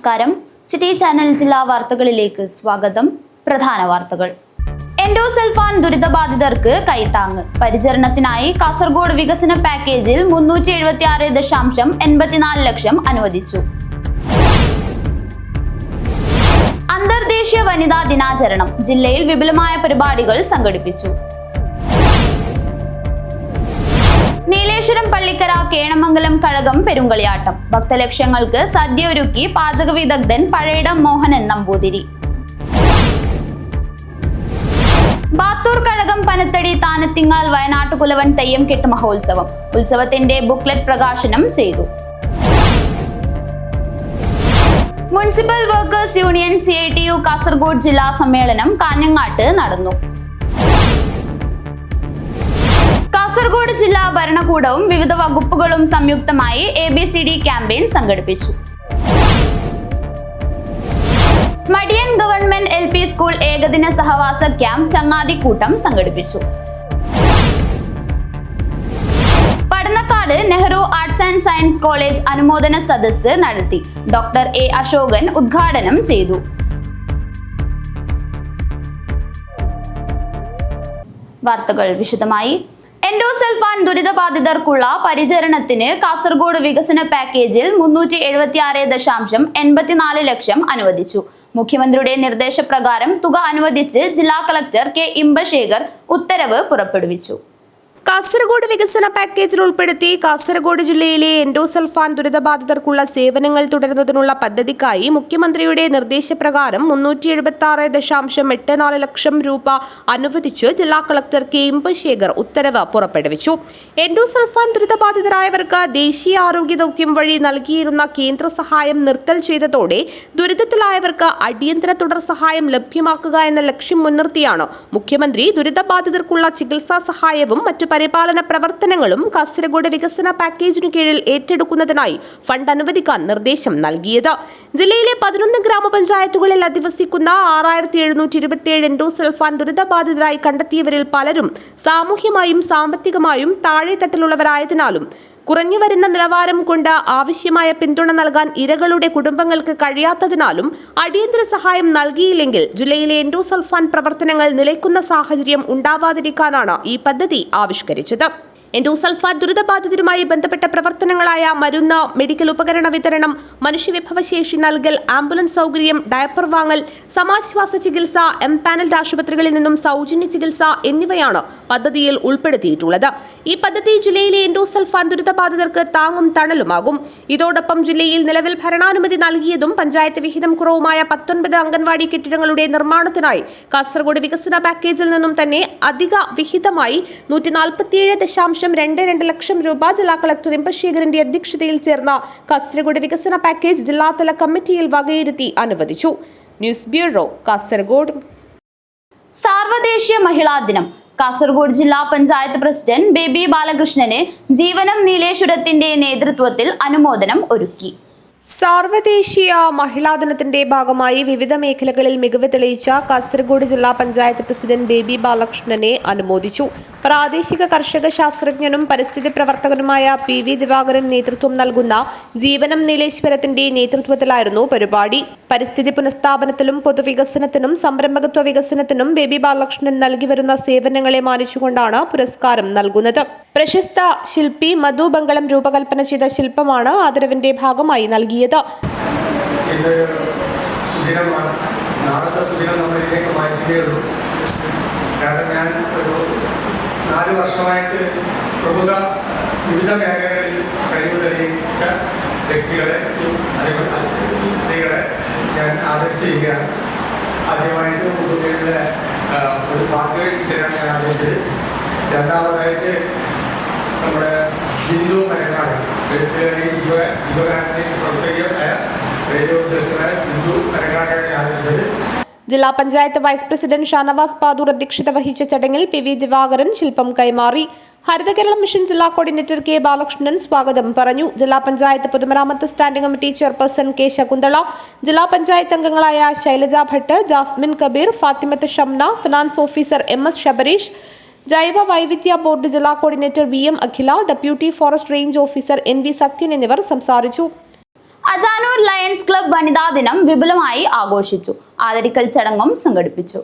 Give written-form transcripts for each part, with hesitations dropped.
നമസ്കാരം. City channel ജില്ലാ വാർത്തകളിലേക്ക് സ്വാഗതം. പ്രധാന വാർത്തകൾ. എൻഡോസൾഫാൻ ദുരിതബാധിതർക്ക് കൈത്താങ്ങ്. പരിചരണത്തിനായി കാസർഗോഡ് വികസന പാക്കേജിൽ 376.84 ലക്ഷം അനുവദിച്ചു. അന്തർദേശീയ വനിതാ ദിനാചരണം. ജില്ലയിൽ വിപുലമായ പരിപാടികൾ സംഘടിപ്പിച്ചു. നീലേശ്വരം പള്ളിക്കര കേണമംഗലം കഴകം പെരുങ്കളിയാട്ടം. ഭക്തലക്ഷങ്ങൾക്ക് സദ്യ ഒരുക്കി പാചക വിദഗ്ധൻ പഴയിടം മോഹനൻ നമ്പൂതിരി. ബാത്തൂർ കഴകം പനത്തടി താനത്തിങ്ങാൽ വയനാട്ടുകുലവൻ തെയ്യം കെട്ട് മഹോത്സവം. ഉത്സവത്തിന്റെ ബുക്ക്ലെറ്റ് പ്രകാശനം ചെയ്തു. Municipal workers union CITU Kasaragod ജില്ലാ സമ്മേളനം കാഞ്ഞങ്ങാട്ട് നടന്നു. കാസർഗോഡ് ജില്ലാ ഭരണകൂടവും വിവിധ വകുപ്പുകളും സംയുക്തമായി ABCD ക്യാമ്പയിൻ സംഘടിപ്പിച്ചു. മടിയൻ ഗവൺമെന്റ് LP സ്കൂൾ ഏകദിന സഹവാസ ക്യാമ്പ് ചങ്ങാതിക്കൂട്ടം സംഘടിപ്പിച്ചു. Padannakkad Nehru arts and science college അനുമോദന സദസ്സ് നടത്തി. ഡോക്ടർ A അശോകൻ ഉദ്ഘാടനം ചെയ്തു. വാർത്തകൾ വിശദമായി. എൻഡോസൾഫാൻ ദുരിതബാധിതർക്കുള്ള പരിചരണത്തിന് കാസർഗോഡ് വികസന പാക്കേജിൽ 376.84 ലക്ഷം അനുവദിച്ചു. മുഖ്യമന്ത്രിയുടെ നിർദ്ദേശപ്രകാരം തുക അനുവദിച്ച് ജില്ലാ കളക്ടർ K ഇമ്പശേഖർ ഉത്തരവ് പുറപ്പെടുവിച്ചു. കാസർഗോഡ് വികസന പാക്കേജിൽ ഉൾപ്പെടുത്തി കാസർഗോഡ് ജില്ലയിലെ എൻഡോസൾഫാൻ ദുരിതബാധിതർക്കുള്ള സേവനങ്ങൾ തുടരുന്നതിനുള്ള പദ്ധതിക്കായി മുഖ്യമന്ത്രിയുടെ നിർദ്ദേശപ്രകാരം 376.84 ലക്ഷം രൂപ അനുവദിച്ച് ജില്ലാ കളക്ടർ K ഇമ്പശേഖർ ഉത്തരവ് പുറപ്പെടുവിച്ചു. എൻഡോസൾഫാൻ ദുരിതബാധിതരായവർക്ക് ദേശീയ ആരോഗ്യ ദൗത്യം വഴി നൽകിയിരുന്ന കേന്ദ്ര സഹായം നിർത്തൽ ചെയ്തതോടെ ദുരിതത്തിലായവർക്ക് അടിയന്തര തുടർ സഹായം ലഭ്യമാക്കുക എന്ന ലക്ഷ്യം മുൻനിർത്തിയാണ് മുഖ്യമന്ത്രി ദുരിതബാധിതർക്കുള്ള ചികിത്സാ സഹായവും മറ്റു പരിപാലന പ്രവർത്തനങ്ങളും കാസർഗോഡ് വികസന പാക്കേജിനു കീഴിൽ ഏറ്റെടുക്കുന്നതിനായി ഫണ്ട് അനുവദിക്കാൻ നിർദ്ദേശം നൽകിയത്. ജില്ലയിലെ 11 ഗ്രാമപഞ്ചായത്തുകളിൽ അധിവസിക്കുന്ന 6727 എൻഡോസൾഫാൻ ദുരിതബാധിതരായി കണ്ടെത്തിയവരിൽ പലരും സാമൂഹ്യമായും സാമ്പത്തികമായും താഴെത്തട്ടിലുള്ളവരായതിനാലും കുറഞ്ഞുവരുന്ന നിലവാരം കൊണ്ട് ആവശ്യമായ പിന്തുണ നൽകാൻ ഇരകളുടെ കുടുംബങ്ങൾക്ക് കഴിയാത്തതിനാലും അടിയന്തര സഹായം നൽകിയില്ലെങ്കിൽ ജില്ലയിലെ എൻഡോസൾഫാൻ പ്രവർത്തനങ്ങൾ നിലയ്ക്കുന്ന സാഹചര്യം ഉണ്ടാവാതിരിക്കാനാണ് ഈ പദ്ധതി ആവിഷ്കരിച്ചത്. എൻഡോസൾഫാൻ ദുരിതബാധിതരുമായി ബന്ധപ്പെട്ട പ്രവർത്തനങ്ങളായ മരുന്ന്, മെഡിക്കൽ ഉപകരണ വിതരണം, മനുഷ്യവിഭവശേഷി നൽകൽ, ആംബുലൻസ് സൗകര്യം, ഡയപ്പർ വാങ്ങൽ, സമാശ്വാസ ചികിത്സ, എംപാനൽഡ് ആശുപത്രികളിൽ നിന്നും സൗജന്യ ചികിത്സ എന്നിവയാണ് പദ്ധതിയിൽ ഉൾപ്പെടുത്തിയിട്ടുള്ളത്. ഈ പദ്ധതി ജില്ലയിലെ എൻഡോസൾഫാൻ ദുരിതബാധിതർക്ക് താങ്ങും തണലുമാകും. ഇതോടൊപ്പം ജില്ലയിൽ നിലവിൽ ഭരണാനുമതി നൽകിയതും പഞ്ചായത്ത് വിഹിതം കുറവുമായ 19 അംഗൻവാടി കെട്ടിടങ്ങളുടെ നിർമ്മാണത്തിനായി കാസർഗോഡ് വികസന പാക്കേജിൽ നിന്നും തന്നെ അധിക വിഹിതമായി 147.22 ലക്ഷം രൂപ ജില്ലാ കളക്ടർ ഇമ്പശേഖറിന്റെ അധ്യക്ഷതയിൽ ചേർന്ന കാസർഗോഡ് വികസന പാക്കേജ് ജില്ലാതല കമ്മിറ്റിയിൽ വകയിരുത്തി അനുവദിച്ചു. News bureau, Kasaragod. സാർവദേശീയ മഹിളാ ദിനം. കാസർഗോഡ് ജില്ലാ പഞ്ചായത്ത് പ്രസിഡന്റ് ബേബി ബാലകൃഷ്ണന് ജീവനം നീലേശ്വരത്തിന്റെ നേതൃത്വത്തിൽ അനുമോദനം ഒരുക്കി. സാർവദേശീയ മഹിളാ ദിനത്തിന്റെ ഭാഗമായി വിവിധ മേഖലകളിൽ മികവ് തെളിയിച്ച കാസർഗോഡ് ജില്ലാ പഞ്ചായത്ത് പ്രസിഡന്റ് ബേബി ബാലകൃഷ്ണനെ അനുമോദിച്ചു. പ്രാദേശിക കർഷക ശാസ്ത്രജ്ഞനും പരിസ്ഥിതി പ്രവർത്തകനുമായ PV ദിവാകരൻ നേതൃത്വം നൽകുന്ന ജീവനം നീലേശ്വരത്തിന്റെ നേതൃത്വത്തിലായിരുന്നു പരിപാടി. പരിസ്ഥിതി പുനഃസ്ഥാപനത്തിലും പൊതുവികസനത്തിനും സംരംഭകത്വ വികസനത്തിനും ബേബി ബാലകൃഷ്ണൻ നൽകി വരുന്ന സേവനങ്ങളെ മാനിച്ചുകൊണ്ടാണ് പുരസ്കാരം നൽകുന്നത്. പ്രശസ്ത ശില്പി മധു ബംഗളം രൂപകൽപ്പന ചെയ്ത ശില്പമാണ് ആദരവിന്റെ ഭാഗമായി നൽകിയത്. ഞാൻ ഒരു 4 വർഷമായിട്ട് വിവിധ മേഖലകളിൽ കഴിവ് തെളിയിച്ച വ്യക്തികളെ ഞാൻ ആദരിച്ചിരിക്കുകയാണ്. ആദ്യമായിട്ട് കുട്ടികളുടെ ഒരു പാർട്ടി ടീച്ചറാണ് ഞാൻ ആദരിച്ചത്. രണ്ടാമതായിട്ട് നമ്മുടെ ബിന്ദു മരക്കാട് എഴുത്തുകാരി യുവഗാനത്തിൽ പ്രവർത്തകയായ റേഡിയോ ഉദ്യോഗസ്ഥരായ ബിന്ദു മരക്കാടാണ് ആദരിച്ചത്. ജില്ലാ പഞ്ചായത്ത് വൈസ് പ്രസിഡന്റ് ഷാനവാസ് പാദൂർ അധ്യക്ഷത വഹിച്ച ചടങ്ങിൽ PV ദിവാകരൻ ശില്പം കൈമാറി. ഹരിത കേരളം മിഷൻ ജില്ലാ കോർഡിനേറ്റർ K ബാലകൃഷ്ണൻ സ്വാഗതം പറഞ്ഞു. ജില്ലാ പഞ്ചായത്ത് പൊതുമരാമത്ത് standing committee chairperson K Shakunthala, ജില്ലാ പഞ്ചായത്ത് അംഗങ്ങളായ Shailaja Bhat, Jasmin Kabeer, Fathimath Shamna, finance officer MS Shabareesh, ജൈവ വൈവിധ്യ ബോർഡ് ജില്ലാ coordinator VM Akhila, deputy forest range officer NV Sathyan എന്നിവർ സംസാരിച്ചു. അജാനൂർ ലയൺസ് ക്ലബ്ബ് വനിതാ ദിനം വിപുലമായി ആഘോഷിച്ചു. ആദരിക്കൽ ചടങ്ങും സംഘടിപ്പിച്ചു.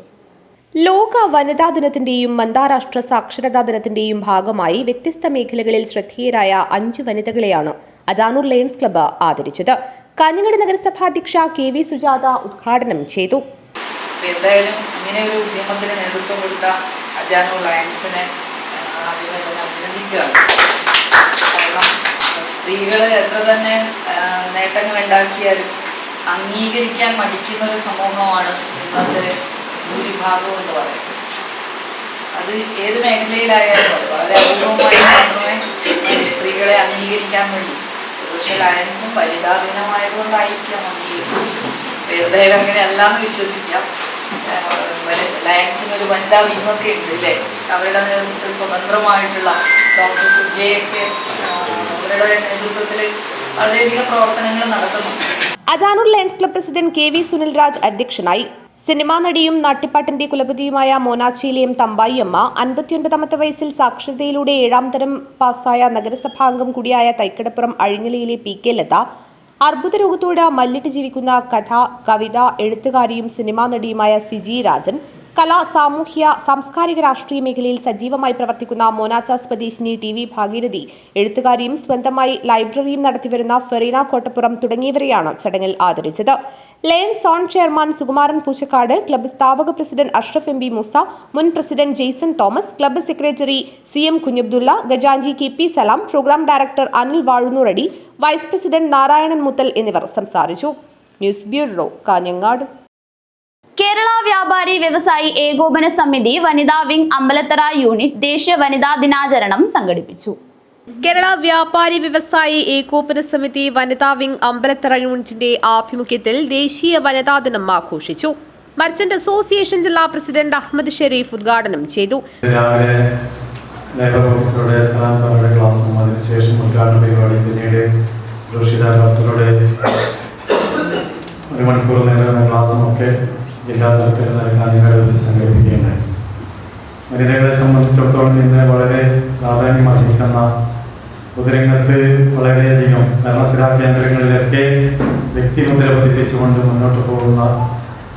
ലോക വനിതാ ദിനത്തിന്റെയും അന്താരാഷ്ട്ര സാക്ഷരതാ ദിനത്തിന്റെയും ഭാഗമായി വ്യത്യസ്ത മേഖലകളിൽ ശ്രദ്ധേയരായ 5 വനിതകളെയാണ് അജാനൂർ ലയൺസ് ക്ലബ്ബ് ആദരിച്ചത്. കാഞ്ഞങ്ങാട് നഗരസഭാധ്യക്ഷ KV സുജാത ഉദ്ഘാടനം ചെയ്തു. എന്തായാലും ഇങ്ങനെ ഒരു ഉദ്യമത്തിന് നേതൃത്വം കൊടുത്ത അജാനൂർ ലയൺസിനെ ആദ്യമേ തന്നെ അഭിനന്ദിക്കുകയാണ്. കാരണം സ്ത്രീകൾ എത്ര തന്നെ നേട്ടങ്ങൾ ഉണ്ടാക്കിയാലും അംഗീകരിക്കാൻ മടിക്കുന്ന ഒരു സമൂഹമാണ് ഇന്നത്തെ ഭൂരിഭാഗം എന്ന് പറയുന്നത്. അത് ഏത് മേഖലയിലായാലും അത് വളരെ അപൂർവമായി മാത്രമേ സ്ത്രീകളെ അംഗീകരിക്കാൻ വേണ്ടി. പക്ഷേ ലയൺസും വനിതാ ദിനമായതുകൊണ്ടായിരിക്കാം അംഗീകരിക്കുന്നത്. എന്തായാലും അങ്ങനെ അല്ലാന്ന് വിശ്വസിക്കാം. ലയൺസിന് ഒരു വനിതാ വിങ്ങൊക്കെ ഉണ്ട് അല്ലേ? അവരുടെ നേതൃത്വത്തിൽ സ്വതന്ത്രമായിട്ടുള്ള ഡോക്ടർ സുജയൊക്കെ അവരുടെ നേതൃത്വത്തിൽ വളരെയധികം പ്രവർത്തനങ്ങൾ നടത്തുന്നുണ്ട്. Ajanur lions club president KV Sunilraj അധ്യക്ഷനായി. സിനിമാ നടിയും നാട്യപ്പാട്ടിന്റെ കുലപതിയുമായ മോനാച്ചിയിലെയും തമ്പായിയമ്മ 59ാമത്തെ വയസ്സിൽ സാക്ഷരതയിലൂടെ 7ാം തരം പാസ്സായ നഗരസഭാംഗം കൂടിയായ തൈക്കടപ്പുറം അഴിഞ്ഞലിയിലെ PK ലത, അർബുദ രോഗത്തോട് മല്ലിട്ട് ജീവിക്കുന്ന കഥ, കവിത, എഴുത്തുകാരിയും സിനിമാ നടിയുമായ സിജി രാജൻ, കലാ, സാമൂഹ്യ, സാംസ്കാരിക, രാഷ്ട്രീയ മേഖലയിൽ സജീവമായി പ്രവർത്തിക്കുന്ന മോനാച്ച സ്വദേശിനി TV ഭാഗീരഥി, എഴുത്തുകാരിയും സ്വന്തമായി ലൈബ്രറിയും നടത്തിവരുന്ന ഫെറീന കോട്ടപ്പുറം തുടങ്ങിയവരെയാണ് ചടങ്ങിൽ ആദരിച്ചത്. Lions zone chairman Sukumaran Poochakkad, club സ്ഥാപക പ്രസിഡന്റ് അഷ്റഫ് MB മൂസ, മുൻ president Jaison Thomas, club secretary CM Kunhabdulla, ഖജാൻജി KP Salam, programme director Anil Vazhunnoradi, vice president Narayanan Muthal എന്നിവർ സംസാരിച്ചു. News bureau, Kanhangad. കേരള വ്യാപാരി വ്യവസായി ഏകോപന സമിതി വനിതാ വിംഗ് അമ്പലത്തറ യൂണിറ്റ് ദേശീയ വനിതാ ദിനാചരണം സംഘടിപ്പിച്ചു. കേരള വ്യാപാരി വ്യവസായി ഏകോപന സമിതി വനിതാ വിംഗ് അമ്പലത്തറ യൂണിറ്റിന്റെ ആഭിമുഖ്യത്തിൽ ദേശീയ വനിതാ ദിനം ആഘോഷിച്ചു. മർച്ചന്റ് അസോസിയേഷൻ ജില്ലാ പ്രസിഡന്റ് അഹമ്മദ് ഷെരീഫ് ഉദ്ഘാടനം ചെയ്തു. രാവിലെ ലേബർ ഓഫീസറുടെ സലാം സാറുടെ ക്ലാസ്സും അതിനുശേഷം ഉദ്ഘാടന പരിപാടി, പിന്നീട് ഡോക്ടറുടെ 1 മണിക്കൂർ നീണ്ടുന്ന ക്ലാസ്സും ഒക്കെ ജില്ലാ തലത്തിൽ കാഞ്ഞങ്ങാട് വെച്ച് സംഘടിപ്പിക്കുകയുണ്ടായി. വനിതകളെ സംബന്ധിച്ചിടത്തോളം ഇന്ന് വളരെ പ്രാധാന്യം അർഹിക്കുന്ന പൊതുരംഗത്ത് വളരെയധികം ഭരണസിരാ കേന്ദ്രങ്ങളിലൊക്കെ വ്യക്തിമുദ്ര പതിപ്പിച്ചുകൊണ്ട് മുന്നോട്ട് പോകുന്ന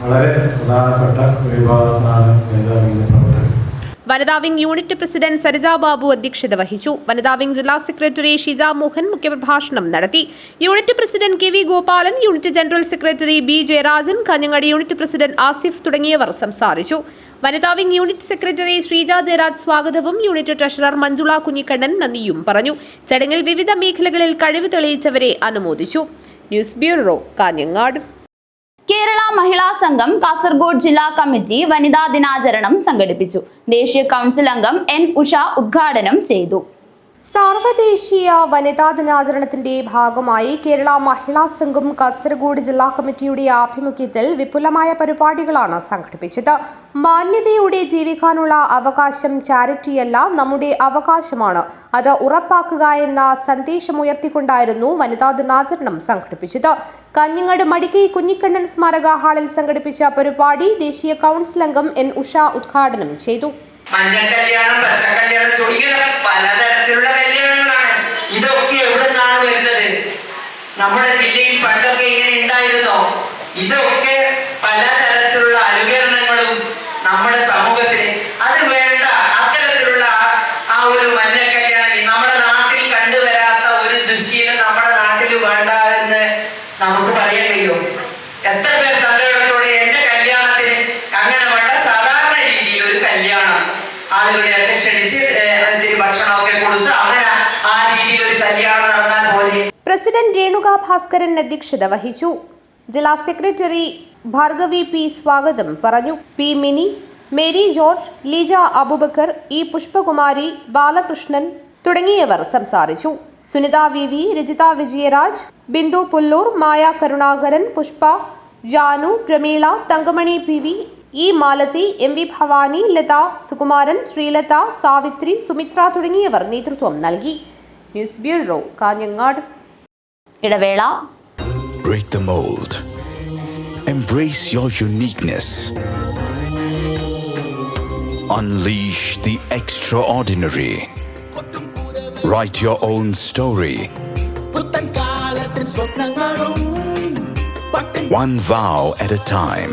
വളരെ പ്രധാനപ്പെട്ട ഒരു വിഭാഗത്തിനാണ് വനിതാ വിംഗ് പ്രവർത്തകർ. വനിതാ wing unit president Sarija Babu അധ്യക്ഷത വഹിച്ചു. വനിതാ വിംഗ് ജില്ലാ സെക്രട്ടറി ഷീജ മോഹൻ മുഖ്യപ്രഭാഷണം നടത്തി. Unit president KV Gopalan, unit general secretary B Jayarajan, Kanhangad unit president Asif തുടങ്ങിയവർ സംസാരിച്ചു. വനിതാ wing unit secretary Sreeja Jayaraj സ്വാഗതവും യൂണിറ്റ് ട്രഷറർ മഞ്ജുള കുഞ്ഞിക്കണ്ണൻ നന്ദിയും പറഞ്ഞു. ചടങ്ങിൽ വിവിധ മേഖലകളിൽ കഴിവ് തെളിയിച്ചവരെ അനുമോദിച്ചു. News bureau, Kanhangad. കേരള മഹിളാ സംഘം കാസർഗോഡ് ജില്ലാ കമ്മിറ്റി വനിതാ ദിനാചരണം സംഘടിപ്പിച്ചു. ദേശീയ കൗൺസിൽ അംഗം N ഉഷ ഉദ്ഘാടനം ചെയ്തു. സാർവദേശീയ വനിതാ ദിനാചരണത്തിന്റെ ഭാഗമായി കേരള മഹിളാ സംഘം കാസർഗോഡ് ജില്ലാ കമ്മിറ്റിയുടെ ആഭിമുഖ്യത്തിൽ വിപുലമായ പരിപാടികളാണ് സംഘടിപ്പിച്ചത്. മാന്യതയോടെ ജീവിക്കാനുള്ള അവകാശം ചാരിറ്റിയല്ല, നമ്മുടെ അവകാശമാണ്. അത് ഉറപ്പാക്കുക എന്ന സന്ദേശമുയർത്തിക്കൊണ്ടായിരുന്നു വനിതാ ദിനാചരണം സംഘടിപ്പിച്ചത്. കാഞ്ഞങ്ങാട് മടിക്കൈ കുഞ്ഞിക്കണ്ണൻ സ്മാരക ഹാളിൽ സംഘടിപ്പിച്ച പരിപാടി ദേശീയ കൗൺസിൽ അംഗം N ഉഷ ഉദ്ഘാടനം ചെയ്തു. മഞ്ഞ കല്യാണം, പച്ച കല്യാണം, ഇങ്ങനെ പലതരത്തിലുള്ള കല്യാണങ്ങളാണ്. ഇതൊക്കെ എവിടെ നിന്നാണ് വരുന്നത്? നമ്മുടെ ജില്ലയിൽ പണ്ടൊക്കെ ഇങ്ങനെ ഉണ്ടായിരുന്നോ? ഇതൊക്കെ പലതരത്തിലുള്ള അനുകരണങ്ങളും നമ്മുടെ സമൂഹത്തിന് അത് വേണ്ട. അത്തരത്തിലുള്ള ആ ഒരു മഞ്ഞ കല്യാണം നമ്മുടെ നാട്ടിൽ കണ്ടുവരാത്ത ഒരു ദൃശ്യം നമ്മുടെ നാട്ടിൽ വേണ്ട എന്ന് നമുക്ക് പറയാൻ കഴിയും. എത്ര പേർ തലയോടത്തോടെ എന്റെ കല്യാണത്തിന് അങ്ങനെ വേണ്ട, സാധാരണ രീതിയിൽ ഒരു കല്യാണം ആളുകളെയൊക്കെ ക്ഷണിച്ച് ഭക്ഷണമൊക്കെ കൊടുത്ത് അങ്ങനെ ആ രീതിയിൽ ഒരു കല്യാണം നടന്നാൽ പോലെ. പ്രസിഡന്റ് രേണുക ഭാസ്കരൻ അധ്യക്ഷത വഹിച്ചു. ജില്ലാ സെക്രട്ടറി ഭാർഗവി P സ്വാഗതം പറഞ്ഞു. P മിനി, മേരി ജോർജ്, ലീജ അബൂബക്കർ, E പുഷ്പകുമാരി, ബാലകൃഷ്ണൻ തുടങ്ങിയവർ സംസാരിച്ചു. സുനിത VV, രജിത വിജയരാജ്, ബിന്ദു പുല്ലൂർ, മായ Karunakaran, Pushpa, Janu, Prameela, Thankamani PV, E Malathi, MV Bhavani, Latha, Sukumaran, Sreelatha, Savitri, Sumitra തുടങ്ങിയവർ നേതൃത്വം നൽകി. News bureau, Kanhangad. ഇടവേള. Break the mold. Embrace your uniqueness. Unleash the extraordinary. Write your own story. one vow at a time.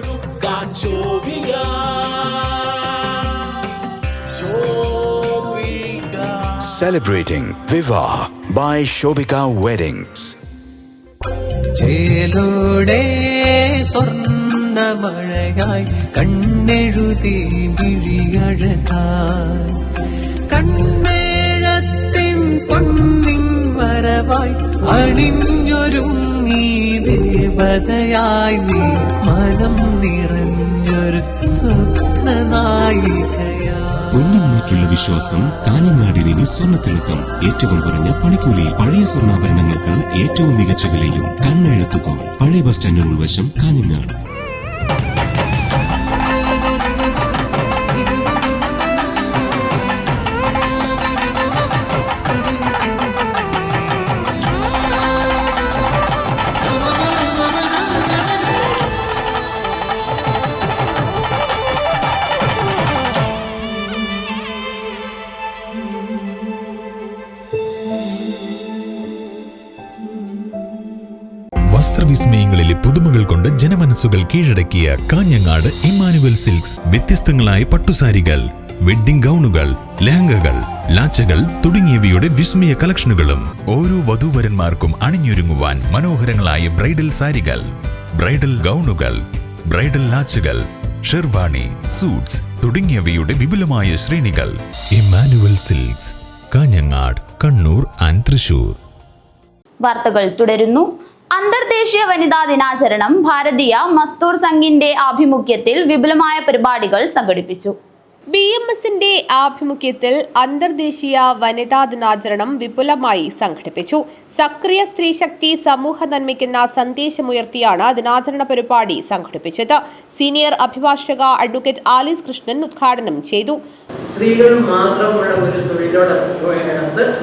Celebrating Vivah by Shobika Weddings. ചേലോടെ സ്വർണ്ണമഴയായി കണ്ണെഴുതി വിഴിയഴകായി കണ്ണേഴത്തിൻ പൊന്നിൻ വരവായി അണിഞ്ഞൊരുങ്ങി ദേവതയായി നീ മനം നിറഞ്ഞൊരു സ്വപ്നനായികയായി. പൊന്നിന്മേറ്റുള്ള വിശ്വാസം കാഞ്ഞങ്ങാടിന് സ്വർണ്ണത്തിളക്കം. ഏറ്റവും കുറഞ്ഞ പണിക്കൂലിയിൽ പഴയ സ്വർണ്ണാഭരണങ്ങൾക്ക് ഏറ്റവും മികച്ച വിലയും കണ്ണെഴുത്തുകോ. പഴയ ബസ് സ്റ്റാൻഡിന് ഉൾവശം കാഞ്ഞങ്ങാട്. വസ്ത്രവിസ്മയങ്ങളിലെ പുതുമകൾ കൊണ്ട് ജനമനസ്സുകൾ കീഴടക്കിയ കാഞ്ഞങ്ങാട് ഇമ്മാനുവൽ സിൽക്സ്. വ്യത്യസ്തങ്ങളായ പട്ടുസാരികൾ, വെഡ്ഡിംഗ് ഗൗണുകൾ, ലെഹങ്കകൾ, ലാച്ചകൾ തുടങ്ങിയവയുടെ വിസ്മയ കളക്ഷനുകളും ഓരോ വധൂവരന്മാർക്കും അണിഞ്ഞൊരുങ്ങുവാൻ മനോഹരങ്ങളായ ബ്രൈഡൽ സാരികൾ, ബ്രൈഡൽ ഗൗണുകൾ, ബ്രൈഡൽ ലാച്ചകൾ, ഷെർവാണി, സൂട്ട്സ് തുടങ്ങിയവയുടെ വിപുലമായ ശ്രേണികൾ. Emmanuel silks, Kanhangad, Kannur and Thrissur. വാർത്തകൾ തുടരുന്നു. അന്തർദേശീയ വനിതാ ദിനാചരണം ഭാരതീയ മസ്ദൂർ സംഘിന്റെ ആഭിമുഖ്യത്തിൽ വിപുലമായ പരിപാടികൾ സംഘടിപ്പിച്ചു. BMSന്റെ ആഭിമുഖ്യത്തിൽ അന്തർദേശീയ വനിതാ ദിനാചരണം വിപുലമായി സംഘടിപ്പിച്ചു. സക്രിയ സ്ത്രീ ശക്തി സമൂഹ നന്മയ്ക്കെന്ന സന്ദേശമുയർത്തിയാണ് ദിനാചരണ പരിപാടി സംഘടിപ്പിച്ചത്. സീനിയർ അഭിഭാഷക അഡ്വക്കേറ്റ് ആലീസ് കൃഷ്ണൻ ഉദ്ഘാടനം ചെയ്തു. സ്ത്രീകൾ മാത്രമുള്ള ഒരു തൊഴിലോടത്ത്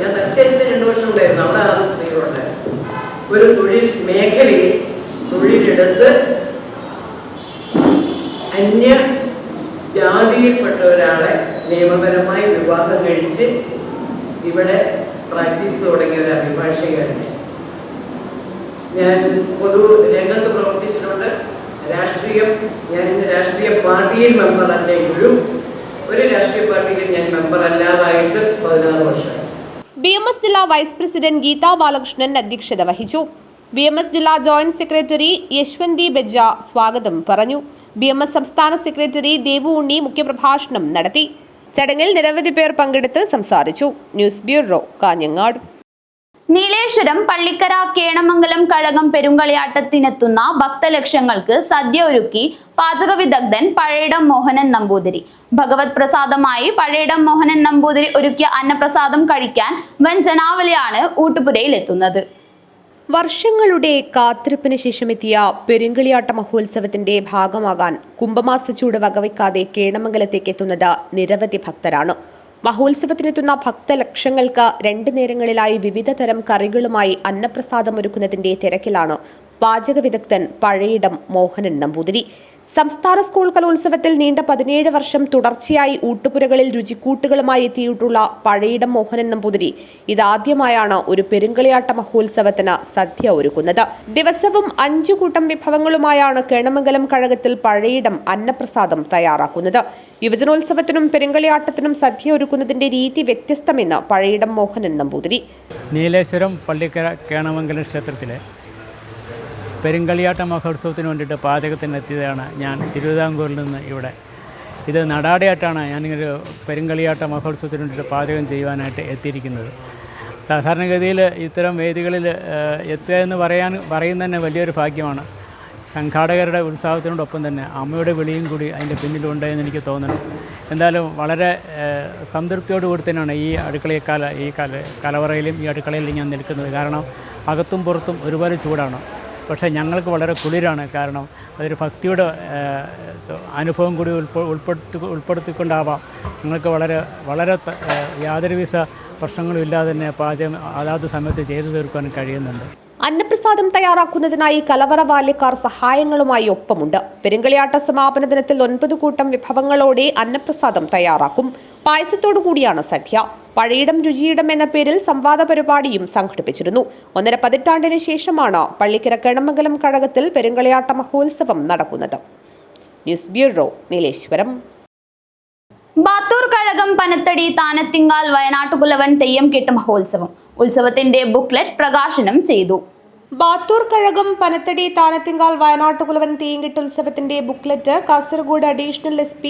ഞാൻ തലശ്ശേരിയിൽ 2 വർഷം ഉണ്ടായിരുന്നു. അവിടെ 6 സ്ത്രീകളുണ്ടായിരുന്നു. ഒരു തൊഴിൽ മേഖലയിൽ തൊഴിലെടുത്ത് അന്യ ജാതിയിൽപ്പെട്ട ഒരാളെ നിയമപരമായി വിവാഹം കഴിച്ച് ഇവിടെ പ്രാക്ടീസ് തുടങ്ങിയ ഒരു അഭിഭാഷകയാണ് ഞാൻ. പൊതു രംഗത്ത് പ്രവർത്തിച്ചിട്ടുണ്ട്. ഞാൻ ഇന്ന് രാഷ്ട്രീയ പാർട്ടിയിൽ മെമ്പർ അല്ലെങ്കിലും ഒരു രാഷ്ട്രീയ പാർട്ടിയിൽ ഞാൻ മെമ്പർ അല്ലാതായിട്ട് 16 വർഷം. BMS ജില്ലാ വൈസ് പ്രസിഡന്റ് ഗീതാ ബാലകൃഷ്ണൻ അധ്യക്ഷത വഹിച്ചു. BMS ജില്ലാ ജോയിന്റ് സെക്രട്ടറി യശ്വന്തി ബെജ്ജ സ്വാഗതം പറഞ്ഞു. BMS സംസ്ഥാന സെക്രട്ടറി ദേവു ഉണ്ണി മുഖ്യപ്രഭാഷണം നടത്തി. ചടങ്ങിൽ നിരവധി പേർ പങ്കെടുത്ത് സംസാരിച്ചു. News bureau, Kanhangad. നീലേശ്വരം പള്ളിക്കര കേണമംഗലം കഴകം പെരുങ്കളിയാട്ടത്തിനെത്തുന്ന ഭക്തലക്ഷങ്ങൾക്ക് സദ്യ ഒരുക്കി പാചക വിദഗ്ധൻ പഴയിടം മോഹനൻ നമ്പൂതിരി. ഭഗവത് പ്രസാദമായി പഴയിടം മോഹനൻ നമ്പൂതിരി ഒരുക്കിയ അന്നപ്രസാദം കഴിക്കാൻ വൻ ജനാവലിയാണ് ഊട്ടുപുരയിൽ എത്തുന്നത്. വർഷങ്ങളുടെ കാത്തിരിപ്പിന് ശേഷമെത്തിയ പെരുങ്കളിയാട്ട മഹോത്സവത്തിന്റെ ഭാഗമാകാൻ കുംഭമാസ ചൂട് വകവയ്ക്കാതെ കേണമംഗലത്തേക്ക് എത്തുന്നത് നിരവധി ഭക്തരാണ്. മഹോത്സവത്തിനെത്തുന്ന ഭക്തലക്ഷങ്ങൾക്ക് 2 നേരങ്ങളിലായി വിവിധ തരം കറികളുമായി അന്നപ്രസാദം ഒരുക്കുന്നതിന്റെ തിരക്കിലാണ് പാചക വിദഗ്ധൻ പഴയിടം മോഹനൻ നമ്പൂതിരി. സംസ്ഥാന സ്കൂൾ കലോത്സവത്തിൽ നീണ്ട 17 വർഷം തുടർച്ചയായി ഊട്ടുപുരകളിൽ രുചിക്കൂട്ടുകളുമായി എത്തിയിട്ടുള്ള പഴയിടം മോഹനൻ നമ്പൂതിരി ഇതാദ്യമായാണ് ഒരു പെരുങ്കളിയാട്ട മഹോത്സവത്തിന് സദ്യ ഒരുക്കുന്നത്. ദിവസവും 5 കൂട്ടം വിഭവങ്ങളുമായാണ് കേണമംഗലം കഴകത്തിൽ പഴയിടം അന്നപ്രസാദം തയ്യാറാക്കുന്നത്. യുവജനോത്സവത്തിനും പെരുങ്കളിയാട്ടത്തിനും സദ്യ ഒരുക്കുന്നതിന്റെ രീതി വ്യത്യസ്തമെന്ന് പഴയിടം മോഹനൻ നമ്പൂതിരി. നീലേശ്വരം പള്ളിക്കര കേണമംഗലം ക്ഷേത്രത്തിലെ പെരുങ്കളിയാട്ട മഹോത്സവത്തിന് വേണ്ടിയിട്ട് പാചകത്തിനെത്തിയതാണ് ഞാൻ തിരുവിതാംകൂറിൽ നിന്ന് ഇവിടെ. ഇത് നടാടിയായിട്ടാണ് ഞാനിങ്ങനെ പെരുങ്കളിയാട്ട മഹോത്സവത്തിന് വേണ്ടിയിട്ട് പാചകം ചെയ്യുവാനായിട്ട് എത്തിയിരിക്കുന്നത്. സാധാരണഗതിയിൽ ഇത്തരം വേദികളിൽ എത്തുക എന്ന് പറയുന്നത് തന്നെ വലിയൊരു ഭാഗ്യമാണ്. സംഘാടകരുടെ ഉത്സാഹത്തിനോടൊപ്പം തന്നെ അമ്മയുടെ വിളിയും കൂടി അതിൻ്റെ പിന്നിലുണ്ട് എന്ന് എനിക്ക് തോന്നുന്നു. എന്തായാലും വളരെ സംതൃപ്തിയോടുകൂടി തന്നെയാണ് ഈ കലവറയിലും ഈ അടുക്കളയിലും ഞാൻ നിൽക്കുന്നത്. കാരണം അകത്തും പുറത്തും ഒരുപാട് ചൂടാണ്. പക്ഷേ ഞങ്ങൾക്ക് വളരെ കുളിരാണ്. കാരണം അതൊരു ഭക്തിയുടെ അനുഭവം കൂടി ഉൾപ്പെടുത്തിക്കൊണ്ടാവാം ഞങ്ങൾക്ക് വളരെ യാതൊരുവിധ പ്രശ്നങ്ങളും ഇല്ലാതെ തന്നെ പാചകം അതാത് സമയത്ത് ചെയ്തു തീർക്കാൻ കഴിയുന്നുണ്ട്. അന്നപ്രസാദം തയ്യാറാക്കുന്നതിനായി കലവറ ബാല്യക്കാർ സഹായങ്ങളുമായി ഒപ്പമുണ്ട്. പെരുങ്കളിയാട്ട സമാപന ദിനത്തിൽ 9 കൂട്ടം വിഭവങ്ങളോടെ അന്നപ്രസാദം തയ്യാറാക്കും. പായസത്തോടു കൂടിയാണ് സദ്യ. പഴയിടം രുചിയിടം എന്ന പേരിൽ സംവാദ പരിപാടിയും സംഘടിപ്പിച്ചിരുന്നു. 1.5 പതിറ്റാണ്ടിന് ശേഷമാണ് പള്ളിക്കര കെണമംഗലം കഴകത്തിൽ പെരുങ്കളിയാട്ട മഹോത്സവം നടക്കുന്നത്. News bureau, Nileshwaram. ബാത്തൂർ കഴകം പനത്തടി താനത്തിങ്കാൽ വയനാട്ടുകുലവൻ തെയ്യം കെട്ട് മഹോത്സവം. ഉത്സവത്തിന്റെ ബുക്ക്ലെറ്റ് പ്രകാശനം ചെയ്തു. ബാത്തൂർ കഴകം പനത്തടി താനത്തിങ്കാൽ വയനാട്ടുകുലവൻ തെയ്യംകെട്ട് ഉത്സവത്തിന്റെ booklet Kasaragod additional SP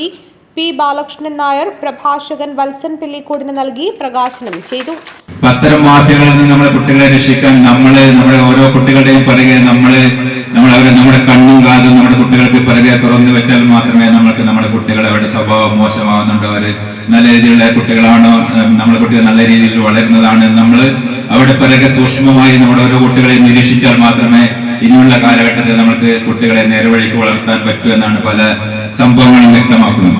P. Balakrishnan Nair പ്രഭാഷകൻ വത്സൻ പിള്ളിക്കോടിന് നൽകി പ്രകാശനം ചെയ്തു. അത്തരം മാഫിയകളിൽ നിന്ന് നമ്മുടെ കുട്ടികളെ രക്ഷിക്കാൻ നമ്മുടെ ഓരോ കുട്ടികളുടെയും പിറകെ നമ്മുടെ കണ്ണും കാതും നമ്മുടെ കുട്ടികൾക്ക് പിറകെ തുറന്നു വെച്ചാൽ മാത്രമേ നമുക്ക് നമ്മുടെ കുട്ടികളെ അവരുടെ സ്വഭാവം മോശമാവുന്നുണ്ടോ, അവര് നല്ല രീതിയിലുള്ള കുട്ടികളാണോ, നമ്മുടെ കുട്ടികൾ നല്ല രീതിയിൽ വളരുന്നതാണ്, നമ്മൾ അവിടെ പിറകെ സൂക്ഷ്മമായി നമ്മുടെ ഓരോ കുട്ടികളെയും നിരീക്ഷിച്ചാൽ മാത്രമേ ഇനിയുള്ള കാലഘട്ടത്തിൽ നമുക്ക് കുട്ടികളെ നേർവഴിക്ക് വളർത്താൻ പറ്റൂ എന്നാണ് പല സംഭവങ്ങളും വ്യക്തമാക്കുന്നത്.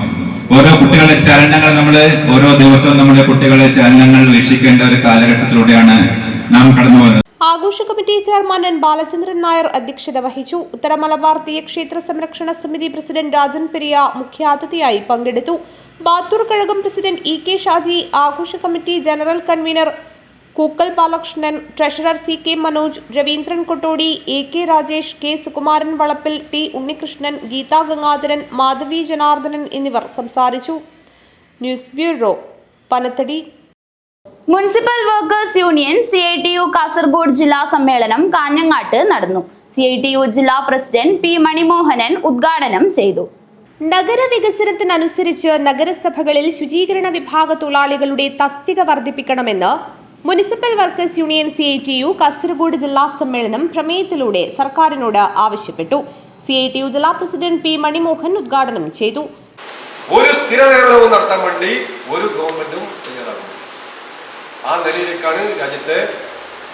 ഓരോ കുട്ടികളുടെ ചലനങ്ങൾ ഓരോ ദിവസവും നമ്മുടെ കുട്ടികളുടെ ചലനങ്ങൾ വീക്ഷിക്കേണ്ട ഒരു കാലഘട്ടത്തിലൂടെയാണ് നാം കടന്നു പോകുന്നത്. ആഘോഷ committee chairman N. Balachandran Nair അധ്യക്ഷത വഹിച്ചു. ഉത്തര മലബാർ തീയക്ഷേത്ര സംരക്ഷണ സമിതി പ്രസിഡന്റ് രാജൻ പെരിയ മുഖ്യാതിഥിയായി പങ്കെടുത്തു. ബാത്തൂർ കഴകം പ്രസിഡന്റ് E. K. ഷാജി, ആഘോഷ committee general convener Kookkal Balakrishnan, treasurer C. K. Manoj, Raveendran Kottodi, A. K. Rajesh, K. Sukumaran Valappil, T. Unnikrishnan, Geetha Gangadharan, Madhavi Janardhanan എന്നിവർ സംസാരിച്ചു. News bureau, Panathady. Municipal workers union CITU Kasaragod ജില്ലാ സമ്മേളനം കാഞ്ഞങ്ങാട്ട് നടന്നു. CITU ജില്ലാ പ്രസിഡന്റ് P. മണിമോഹനൻ ഉദ്ഘാടനം ചെയ്തു. നഗരവികസനത്തിനനുസരിച്ച് നഗരസഭകളിൽ ശുചീകരണ വിഭാഗ തൊഴിലാളികളുടെ തസ്തിക വർദ്ധിപ്പിക്കണമെന്ന് municipal workers union CITU Kasaragod ജില്ലാ സമ്മേളനം പ്രമേയത്തിലൂടെ സർക്കാരിനോട് ആവശ്യപ്പെട്ടു. CITU ജില്ലാ പ്രസിഡന്റ് P. മണിമോഹൻ ഉദ്ഘാടനം ചെയ്തു. ഒരു സ്ഥിര നിയമനവും നടത്താൻ വേണ്ടി ഒരു ഗവൺമെന്റും തയ്യാറാകുന്നു. ആ നിലയിലേക്കാണ് രാജ്യത്തെ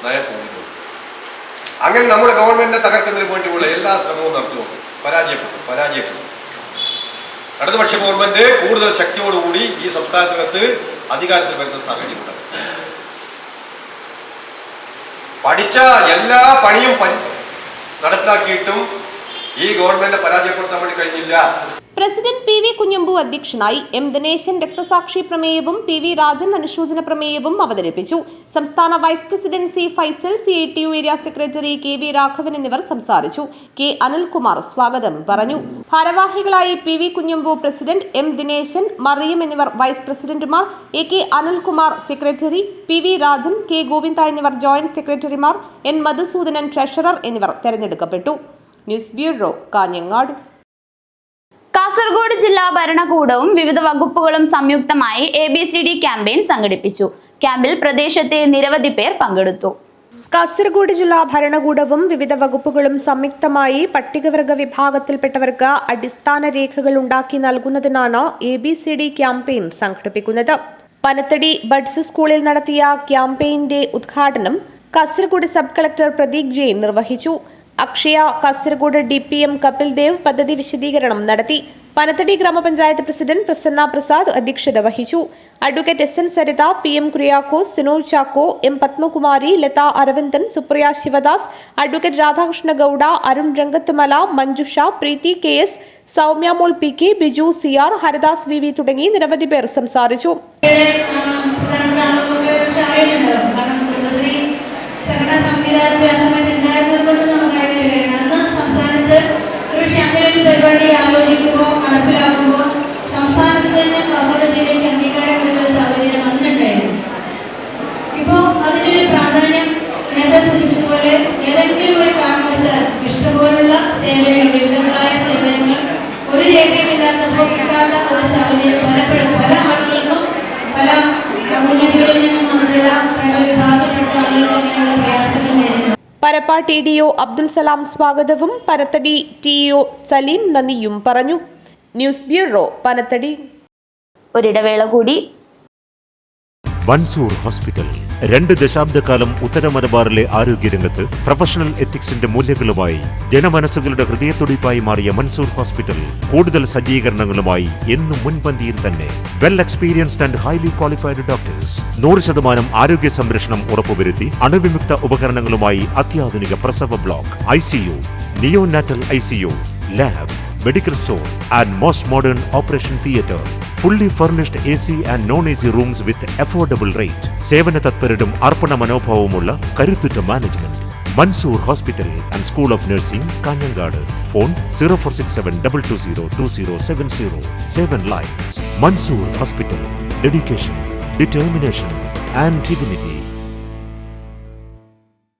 നയം പോകുന്നത്. അങ്ങനെ നമ്മുടെ ഗവൺമെന്റിനെ തകർക്കുന്നതിന് വേണ്ടിയുള്ള എല്ലാ ശ്രമവും നടത്തുന്നു. പരാജയപ്പെട്ടു. ഇടതുപക്ഷ ഗവൺമെന്റ് കൂടുതൽ ശക്തിയോടുകൂടി ഈ സംസ്ഥാനത്തിനകത്ത് അധികാരത്തിൽ വരുന്ന സാഹചര്യമുണ്ട്. പഠിച്ച എല്ലാ പണിയും നടപ്പിലാക്കിയിട്ടും ഈ ഗവൺമെന്റിനെ പരാജയപ്പെടുത്താൻ വേണ്ടി കഴിഞ്ഞില്ല. President P. V. കുഞ്ഞമ്പു അധ്യക്ഷനായി. M. ദിനേശൻ രക്തസാക്ഷി പ്രമേയവും P. V. രാജൻ അനുശോചന പ്രമേയവും അവതരിപ്പിച്ചു. സംസ്ഥാന vice president C. Faisal, CITU area secretary K. V. Raghavan എന്നിവർ സംസാരിച്ചു. K. അനിൽകുമാർ സ്വാഗതം പറഞ്ഞു. ഭാരവാഹികളായി P. V. Kunhambu president, M. Dineshan, Mariyam എന്നിവർ വൈസ് പ്രസിഡന്റുമാർ, A. K. Anilkumar secretary, P. V. Rajan, K. Govinda എന്നിവർ ജോയിന്റ് സെക്രട്ടറിമാർ, N. മധുസൂദനൻ ട്രഷറർ എന്നിവർ തെരഞ്ഞെടുക്കപ്പെട്ടു. News bureau, Kanhangad. കാസർഗോഡ് ജില്ലാ ഭരണകൂടവും വിവിധ വകുപ്പുകളും സംയുക്തമായി ABCD ക്യാമ്പയിൻ സംഘടിപ്പിച്ചു. ക്യാമ്പിൽ പ്രദേശത്തെ നിരവധി പേർ പങ്കെടുത്തു. കാസർഗോഡ് ജില്ലാ ഭരണകൂടവും വിവിധ വകുപ്പുകളും സംയുക്തമായി പട്ടികവർഗ വിഭാഗത്തിൽപ്പെട്ടവർക്ക് അടിസ്ഥാന രേഖകൾ ഉണ്ടാക്കി നൽകുന്നതിനാണ് ABCD ക്യാമ്പയിൻ സംഘടിപ്പിക്കുന്നത്. പനത്തടി ബഡ്സ് സ്കൂളിൽ നടത്തിയ ക്യാമ്പയിന്റെ ഉദ്ഘാടനം കാസർഗോഡ് സബ് കളക്ടർ പ്രദീപ് ജെയിൻ നിർവഹിച്ചു. അക്ഷയ കാസർഗോഡ് DPM കപിൽ ദേവ് പദ്ധതി വിശദീകരണം നടത്തി. പനത്തടി ഗ്രാമപഞ്ചായത്ത് പ്രസിഡന്റ് പ്രസന്ന പ്രസാദ് അധ്യക്ഷത വഹിച്ചു. Advocate SN Saritha, PM Kuriakose, Sinol Chacko, M. Padmakumari, Latha Aravindan, Supriya Shivadas, advocate Radhakrishna Gowda, Arun Rangathumala, Manjusha, Preethi KS, Soumya Mol PK, Biju CR, Haridas VV തുടങ്ങി നിരവധി പേർ സംസാരിച്ചു. പരിപാടി ആലോചിക്കുമ്പോൾ നടപ്പിലാക്കുമ്പോൾ സംസ്ഥാനത്ത് തന്നെ കാസർഗോഡ് ജില്ലയ്ക്ക് അംഗീകാരം കിട്ടുന്ന സാഹചര്യം അന്നുണ്ടായിരുന്നു. ഇപ്പോൾ അതിനൊരു പ്രാധാന്യം നേരത്തെ സൂചിപ്പിച്ചതുപോലെ ഏതെങ്കിലും ഒരു കാരണവശാൽ ഇഷ്ടപോലുള്ള സേവനങ്ങൾ, വിവിധങ്ങളായ സേവനങ്ങൾ ഒരു രേഖയുമില്ലാത്തപ്പോൾ കിട്ടാത്ത ഒരു സാഹചര്യം പലപ്പോഴും പല ആളുകൾക്കും പല കമ്മ്യൂണിറ്റികളിൽ നിന്നും വന്നിട്ടുള്ള പല വിഭാഗത്തിൽപ്പെട്ട ആളുകൾ അങ്ങനെയുള്ള പ്രയാസങ്ങൾ നേരിടുന്നു. പരപ്പ TDO അബ്ദുൽ സലാം സ്വാഗതവും പനത്തടി TO സലീം നന്ദിയും പറഞ്ഞു. News bureau, Panathady. ഒരിടവേള കൂടി. മൻസൂർ ഹോസ്പിറ്റൽ 2 ദശാബ്ദക്കാലം ഉത്തര മലബാറിലെ ആരോഗ്യരംഗത്ത് പ്രൊഫഷണൽ എത്തിക്സിന്റെ മൂല്യങ്ങളുമായി ജനമനസ്സുകളുടെ ഹൃദയത്തുടിപ്പായി മാറിയ മൻസൂർ ഹോസ്പിറ്റൽ കൂടുതൽ സജ്ജീകരണങ്ങളുമായി എന്നും മുൻപന്തിയിൽ തന്നെ. Well experienced and highly qualified doctors, 100% ആരോഗ്യ സംരക്ഷണം ഉറപ്പുവരുത്തി അണുവിമുക്ത ഉപകരണങ്ങളുമായി അത്യാധുനിക പ്രസവ block, ICU, neonatal ICU, lab, medical store and most modern operation theatre. fully furnished AC and non-AC rooms with affordable rate. സേവന തത്പരരും അർപ്പണ മനോഭാവമുള്ള കരുത്തുറ്റ management. Mansoor hospital and school of nursing, Kanhangad. Phone 0467220270. 7 lives. Mansoor hospital. Dedication, determination and dignity.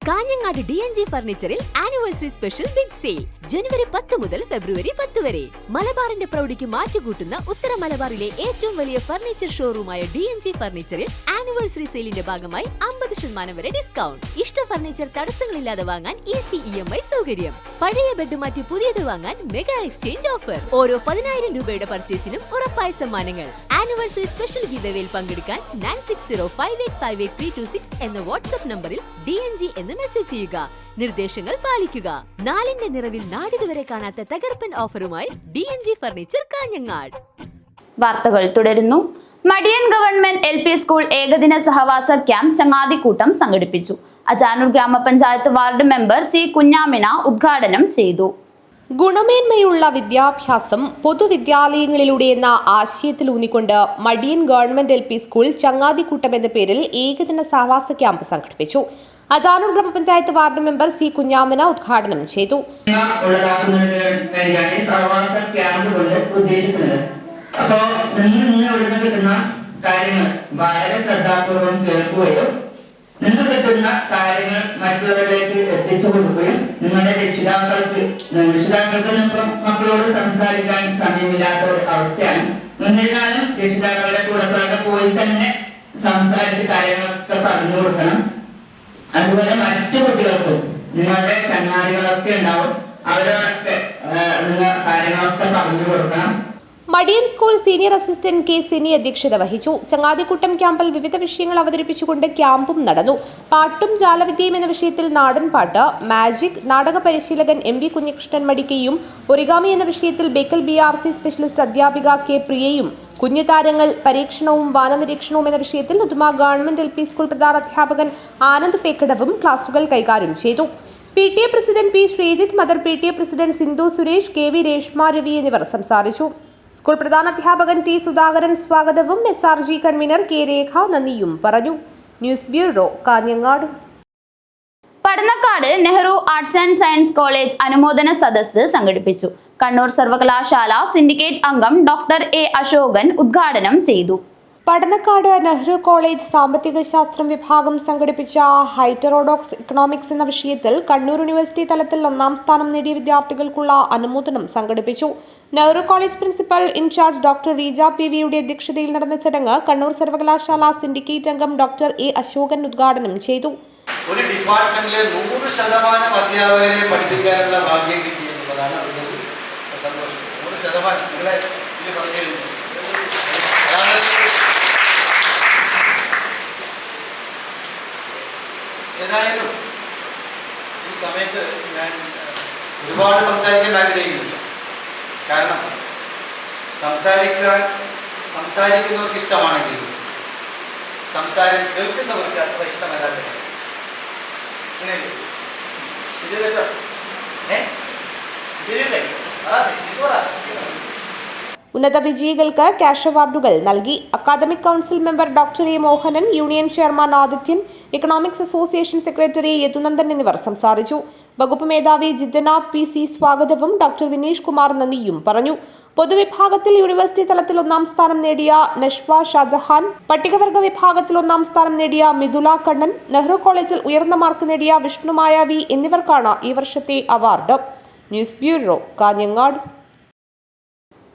Kanhangad DNG ഫർണിച്ചറിൽ anniversary special big sale ജനുവരി 10 മുതൽ ഫെബ്രുവരി 10 വരെ. മലബാറിന്റെ പ്രൗഢിക്ക് മാറ്റുകൂട്ടുന്ന ഉത്തര മലബാറിലെ ഏറ്റവും വലിയ ഫർണിച്ചർ ഷോറൂമായ DNG ഫർണിച്ചറിൽ ആനിവേഴ്സറി സെയിലിന്റെ ഭാഗമായി 50% വരെ ഡിസ്കൗണ്ട്. ഇഷ്ട ഫർണിച്ചർ തടസ്സങ്ങളില്ലാതെ വാങ്ങാൻ ഈസി EMI സൗകര്യം. പഴയ ബെഡ് മാറ്റി പുതിയത് വാങ്ങാൻ മെഗാ എക്സ്ചേഞ്ച് ഓഫർ. ഓരോ 10,000 രൂപയുടെ പർച്ചേസിനും ഉറപ്പായ സമ്മാനങ്ങൾ. ആനിവേഴ്സറി സ്പെഷ്യൽ ഗിവവേയിൽ പങ്കെടുക്കാൻ 9605858326 എന്ന വാട്സ്ആപ്പ് നമ്പറിൽ DNG എന്ന് മെസ്സേജ് ചെയ്യുക. നിർദ്ദേശങ്ങൾ പാലിക്കുക. 4ന്റെ നിറവിൽ നാടിതുവരെ കാണാത്ത തകർപ്പൻ ഓഫറുമായി DNG ഫർണിച്ചർ, കാഞ്ഞങ്ങാട്. വാർത്തകൾ തുടരുന്നു. മടിയൻ ഗവൺമെന്റ് LP സ്കൂൾ ഏകദിന സഹവാസ ക്യാമ്പ് ചങ്ങാതിക്കൂട്ടം സംഘടിപ്പിച്ചു. അജാനൂർ ഗ്രാമപഞ്ചായത്ത് വാർഡ് മെമ്പർ C. കുഞ്ഞാമിന ഉദ്ഘാടനം ചെയ്തു. ഗുണമേന്മയുള്ള വിദ്യാഭ്യാസം പൊതുവിദ്യാലയങ്ങളിലൂടെ എന്ന ആശയത്തിലൂന്നിക്കൊണ്ട് മടിയൻ ഗവൺമെന്റ് LP സ്കൂൾ ചങ്ങാതിക്കൂട്ടം എന്ന പേരിൽ ഏകദിന സഹവാസ ക്യാമ്പ് സംഘടിപ്പിച്ചു. അജാനൂർ ഗ്രാമപഞ്ചായത്ത് വാർഡ് മെമ്പർ C. കുഞ്ഞാമിന ഉദ്ഘാടനം ചെയ്തു. അപ്പോൾ നിങ്ങൾ കിട്ടുന്ന കാര്യങ്ങൾ വളരെ ശ്രദ്ധാപൂർവം കേൾക്കുകയും നിങ്ങൾ കിട്ടുന്ന കാര്യങ്ങൾ മറ്റുള്ളവരിലേക്ക് എത്തിച്ചു കൊടുക്കുകയും നിങ്ങളുടെ രക്ഷിതാക്കൾക്ക് മക്കളോട് സംസാരിക്കാൻ സമയമില്ലാത്ത ഒരു അവസ്ഥയാണ്. എന്നിരുന്നാലും രക്ഷിതാക്കളുടെ കൂടെ പോയി തന്നെ സംസാരിച്ച് കാര്യങ്ങളൊക്കെ പറഞ്ഞു കൊടുക്കണം. അതുപോലെ മറ്റു കുട്ടികൾക്കും നിങ്ങളുടെ ചങ്ങാതികളൊക്കെ ഉണ്ടാവും, അവരോടൊക്കെ നിങ്ങൾ കാര്യങ്ങളൊക്കെ പറഞ്ഞു കൊടുക്കണം. Madiyan school senior assistant K. Sini അധ്യക്ഷത വഹിച്ചു. ചങ്ങാതിക്കൂട്ടം ക്യാമ്പിൽ വിവിധ വിഷയങ്ങൾ അവതരിപ്പിച്ചുകൊണ്ട് ക്യാമ്പും നടന്നു. പാട്ടും ജാലവിദ്യയും എന്ന വിഷയത്തിൽ നാടൻ പാട്ട്, മാജിക്, നാടക പരിശീലകൻ MV കുഞ്ഞികൃഷ്ണൻ മടിക്കയും, ഒറിഗാമി എന്ന വിഷയത്തിൽ ബേക്കൽ BRC സ്പെഷ്യലിസ്റ്റ് അധ്യാപിക K. പ്രിയയും, കുഞ്ഞു താരങ്ങൾ, പരീക്ഷണവും വാനനിരീക്ഷണവും എന്ന വിഷയത്തിൽ ഉദുമ ഗവൺമെന്റ് LP സ്കൂൾ പ്രധാന അധ്യാപകൻ ആനന്ദ് പേക്കടവും ക്ലാസുകൾ കൈകാര്യം ചെയ്തു. PTA president P. Sreejith, mother PTA president Sindhu Suresh, KV Reshma Ravi എന്നിവർ സംസാരിച്ചു. School പ്രധാനാധ്യാപകൻ T. സുധാകരൻ സ്വാഗതവും SRG കൺവീനർ K. രേഖ നന്ദിയും പറഞ്ഞു. News bureau, Kanhangad. Padannakkad Nehru arts and science college അനുമോദന സദസ്സ് സംഘടിപ്പിച്ചു. കണ്ണൂർ സർവകലാശാല സിൻഡിക്കേറ്റ് അംഗം ഡോക്ടർ A. അശോകൻ ഉദ്ഘാടനം ചെയ്തു. പടന്നക്കാട് നെഹ്റു കോളേജ് സാമ്പത്തിക ശാസ്ത്രം വിഭാഗം സംഘടിപ്പിച്ച ഹൈറ്ററോഡോക്സ് ഇക്കണോമിക്സ് എന്ന വിഷയത്തിൽ കണ്ണൂർ യൂണിവേഴ്സിറ്റി തലത്തിൽ 1ാം സ്ഥാനം നേടിയ വിദ്യാർത്ഥികൾക്കുള്ള അനുമോദനം സംഘടിപ്പിച്ചു. Nehru college principal in charge doctor Reeja PVയുടെ അധ്യക്ഷതയിൽ നടന്ന ചടങ്ങ് കണ്ണൂർ സർവകലാശാല സിൻഡിക്കേറ്റ് അംഗം ഡോക്ടർ A. അശോകൻ ഉദ്ഘാടനം ചെയ്തു. ഒരു ഡിപ്പാർട്ട്മെന്റിലെ 100% അധ്യാപകരെ പഠിപ്പിക്കാനുള്ള ഭാഗ്യം കിട്ടിയെന്നുള്ളതാണ് അതിന്റെ സന്തോഷം. 100% നിങ്ങളെ ഇത് പറഞ്ഞു. ഏതായാലും ഈ സമയത്ത് ഞാൻ ഒരുപാട് സംസാരിക്കാൻ ആഗ്രഹിക്കുന്നില്ല. കാരണം സംസാരിക്കുന്നവർക്ക് ഇഷ്ടമാണെങ്കിൽ സംസാരം കേൾക്കുന്നവർക്ക് അത്ര ഇഷ്ടമല്ലാത്ത ഇങ്ങനെയല്ലേ? ശരിയല്ലോ? ശരിയല്ലേ? ഉന്നത വിജയികൾക്ക് ക്യാഷ് അവാർഡുകൾ നൽകി. Academic council member doctor A. Mohanan, union chairman Adithyan, economics association secretary Yadunandan എന്നിവർ സംസാരിച്ചു. വകുപ്പ് മേധാവി ജിദ്ദന PC സ്വാഗതവും ഡോക്ടർ വിനീഷ് കുമാർ നന്ദിയും പറഞ്ഞു. പൊതുവിഭാഗത്തിൽ യൂണിവേഴ്സിറ്റി തലത്തിൽ 1ാം സ്ഥാനം നേടിയ നഷ്വ ഷാജഹാൻ, പട്ടികവർഗ വിഭാഗത്തിൽ 1ാം സ്ഥാനം നേടിയ മിഥുല കണ്ണൻ, നെഹ്റു കോളേജിൽ ഉയർന്ന മാർക്ക് നേടിയ വിഷ്ണു മായാവി എന്നിവർക്കാണ് ഈ വർഷത്തെ അവാർഡ്. News bureau, Kanhangad.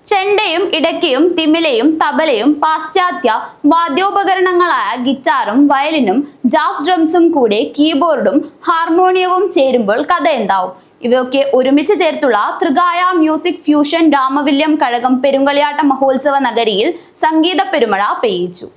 ചെണ്ടയും ഇടയ്ക്കയും തിമിലയും തബലയും പാശ്ചാത്യ വാദ്യോപകരണങ്ങളായ ഗിറ്റാറും വയലിനും ജാസ് ഡ്രംസും കൂടെ കീബോർഡും ഹാർമോണിയവും ചേരുമ്പോൾ കഥ എന്താവും? ഇവയൊക്കെ ഒരുമിച്ച് ചേർത്തുള്ള ത്രികായ മ്യൂസിക് ഫ്യൂഷൻ രാമവില്യം കഴകം പെരുങ്കളിയാട്ട മഹോത്സവ നഗരിയിൽ സംഗീത പെരുമഴ പെയ്യിച്ചു.